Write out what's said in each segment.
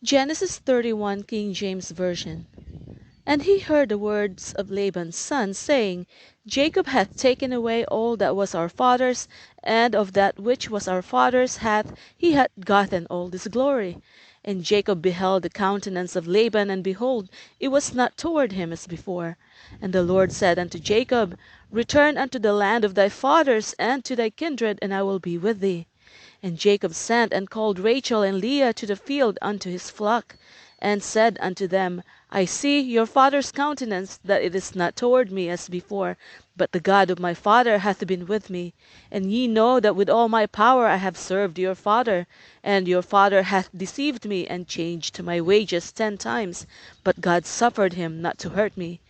Genesis 31, King James Version. And he heard the words of Laban's son, saying, Jacob hath taken away all that was our father's, and of that which was our father's hath he had gotten all this glory. And Jacob beheld the countenance of Laban, and behold, it was not toward him as before. And the Lord said unto Jacob, Return unto the land of thy fathers, and to thy kindred, and I will be with thee. And Jacob sent and called Rachel and Leah to the field unto his flock, and said unto them, I see your father's countenance, that it is not toward me as before, but the God of my father hath been with me. And ye know that with all my power I have served your father, and your father hath deceived me, and changed my wages 10 times, but God suffered him not to hurt me.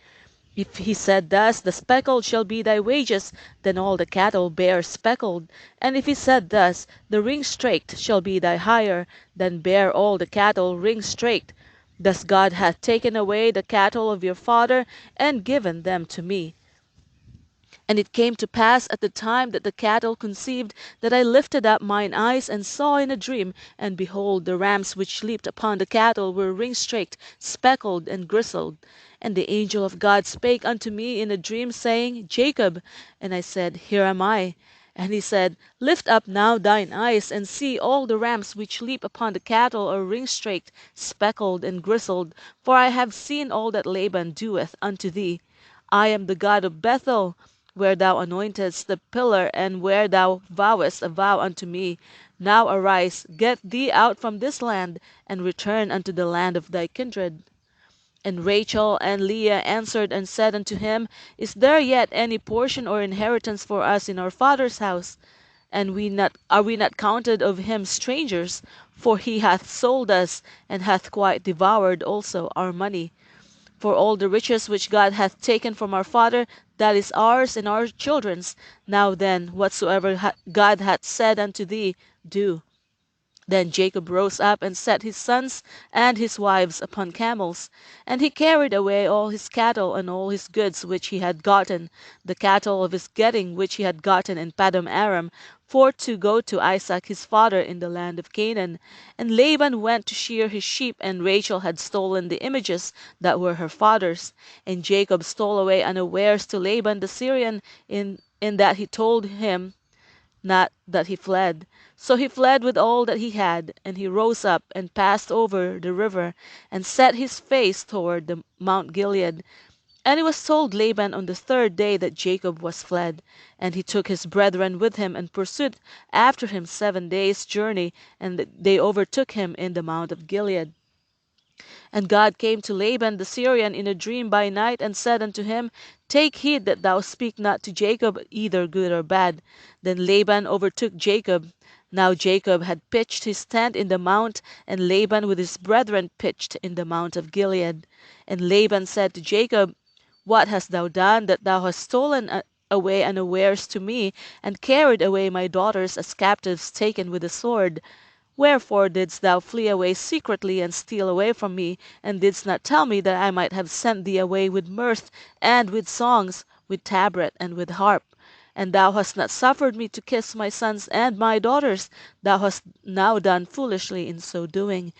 If he said thus, the speckled shall be thy wages, then all the cattle bear speckled. And if he said thus, the ring-straked shall be thy hire, then bear all the cattle ring-straked. Thus God hath taken away the cattle of your father, and given them to me. And it came to pass at the time that the cattle conceived, that I lifted up mine eyes and saw in a dream, and behold, the rams which leaped upon the cattle were ring-straked, speckled, and grisled. And the angel of God spake unto me in a dream, saying, Jacob. And I said, Here am I. And he said, Lift up now thine eyes, and see all the rams which leap upon the cattle are ring-straked, speckled, and grisled, for I have seen all that Laban doeth unto thee. I am the God of Bethel, where thou anointedst the pillar, and where thou vowest a vow unto me. Now arise, get thee out from this land, and return unto the land of thy kindred. And Rachel and Leah answered and said unto him, Is there yet any portion or inheritance for us in our father's house? And are we not counted of him strangers? For he hath sold us, and hath quite devoured also our money. For all the riches which God hath taken from our father, that is ours and our children's. Now then, whatsoever God hath said unto thee, do. Then Jacob rose up and set his sons and his wives upon camels, and he carried away all his cattle and all his goods which he had gotten, the cattle of his getting which he had gotten in Padam Aram, for to go to Isaac his father in the land of Canaan. And Laban went to shear his sheep, and Rachel had stolen the images that were her father's. And Jacob stole away unawares to Laban the Syrian, in that he told him not that he fled. So he fled with all that he had, and he rose up and passed over the river, and set his face toward the Mount Gilead. And it was told Laban on the 3rd day that Jacob was fled. And he took his brethren with him, and pursued after him 7 days' journey, and they overtook him in the Mount of Gilead. And God came to Laban the Syrian in a dream by night, and said unto him, Take heed that thou speak not to Jacob either good or bad. Then Laban overtook Jacob. Now Jacob had pitched his tent in the mount, and Laban with his brethren pitched in the mount of Gilead. And Laban said to Jacob, What hast thou done, that thou hast stolen away unawares to me, and carried away my daughters as captives taken with the sword? Wherefore didst thou flee away secretly, and steal away from me, and didst not tell me, that I might have sent thee away with mirth, and with songs, with tabret, and with harp? And thou hast not suffered me to kiss my sons and my daughters. Thou hast now done foolishly in so doing.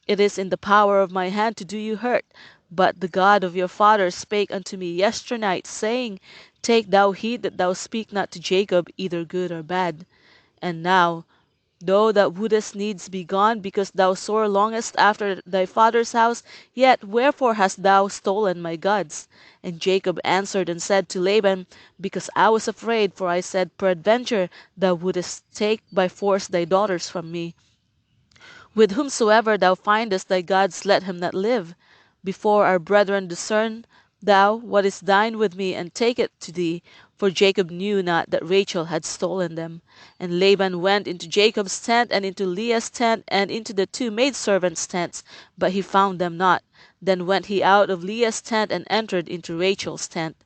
It is in the power of my hand to do you hurt. But the God of your fathers spake unto me yesternight, saying, Take thou heed that thou speak not to Jacob either good or bad. And now, though thou wouldest needs be gone, because thou sore longest after thy father's house, yet wherefore hast thou stolen my gods? And Jacob answered and said to Laban, Because I was afraid, for I said, Peradventure thou wouldest take by force thy daughters from me. With whomsoever thou findest thy gods, let him not live. Before our brethren discern thou what is thine with me, and take it to thee. For Jacob knew not that Rachel had stolen them. And Laban went into Jacob's tent, and into Leah's tent, and into the 2 maidservants' tents, but he found them not. Then went he out of Leah's tent, and entered into Rachel's tent.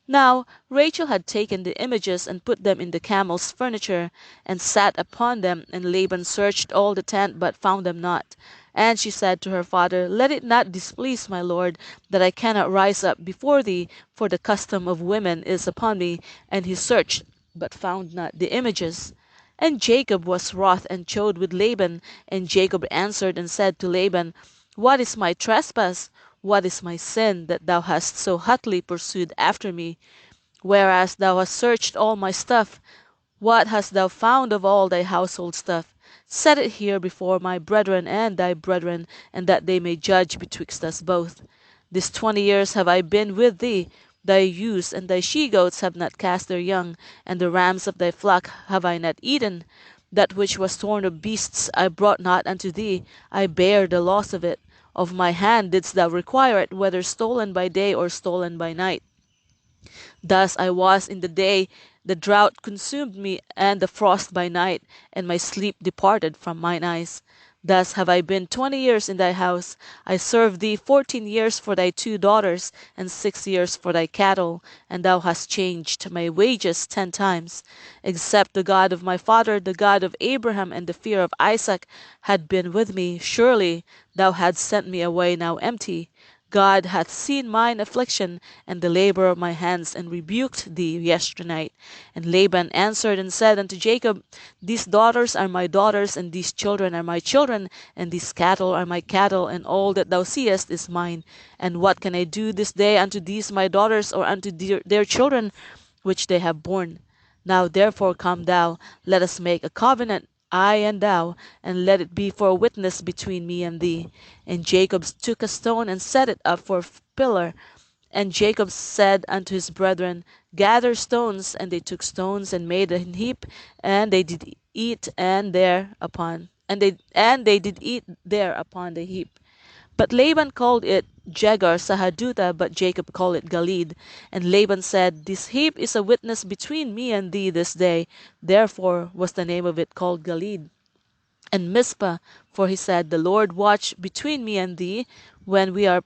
Now Rachel had taken the images, and put them in the camel's furniture, and sat upon them. And Laban searched all the tent, but found them not. And she said to her father, Let it not displease my lord, that I cannot rise up before thee, for the custom of women is upon me. And he searched, but found not the images. And Jacob was wroth and chode with Laban. And Jacob answered and said to Laban, What is my trespass? What is my sin, that thou hast so hotly pursued after me? Whereas thou hast searched all my stuff, what hast thou found of all thy household stuff? Set it here before my brethren and thy brethren, and that they may judge betwixt us both. These 20 years have I been with thee. Thy ewes and thy she goats have not cast their young, and the rams of thy flock have I not eaten. That which was torn of beasts I brought not unto thee. I bare the loss of it. Of my hand didst thou require it, whether stolen by day or stolen by night. Thus I was in the day, the drought consumed me, and the frost by night, and my sleep departed from mine eyes. Thus have I been 20 years in thy house. I served thee 14 years for thy 2 daughters, and 6 years for thy cattle, and thou hast changed my wages 10 times. Except the God of my father, the God of Abraham, and the fear of Isaac had been with me, surely thou hadst sent me away now empty. God hath seen mine affliction and the labor of my hands, and rebuked thee yesternight. And Laban answered and said unto Jacob, These daughters are my daughters, and these children are my children, and these cattle are my cattle, and all that thou seest is mine. And what can I do this day unto these my daughters, or unto their children which they have borne? Now therefore come thou, let us make a covenant, I and thou, and let it be for a witness between me and thee. And Jacob took a stone and set it up for a pillar. And Jacob said unto his brethren, Gather stones. And they took stones and made an heap, and they did eat and they did eat there upon the heap. But Laban called it Jegar Sahadutha, but Jacob called it Galid. And Laban said, This heap is a witness between me and thee this day. Therefore was the name of it called Galid. And Mizpah, for he said, The Lord watch between me and thee when we are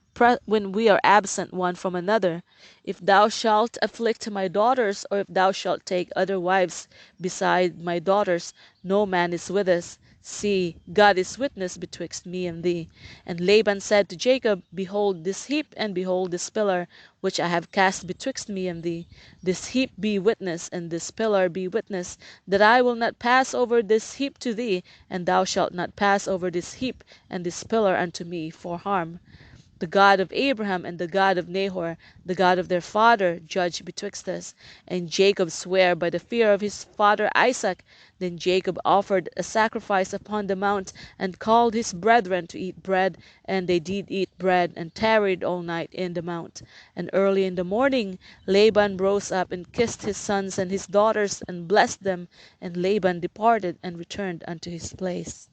absent one from another. If thou shalt afflict my daughters, or if thou shalt take other wives beside my daughters, no man is with us. See, God is witness betwixt me and thee. And Laban said to Jacob, Behold this heap, and behold this pillar, which I have cast betwixt me and thee. This heap be witness, and this pillar be witness, that I will not pass over this heap to thee, and thou shalt not pass over this heap and this pillar unto me for harm. The God of Abraham and the God of Nahor, the God of their father, judge betwixt us. And Jacob sware by the fear of his father Isaac. Then Jacob offered a sacrifice upon the mount, and called his brethren to eat bread. And they did eat bread, and tarried all night in the mount. And early in the morning Laban rose up and kissed his sons and his daughters, and blessed them. And Laban departed and returned unto his place.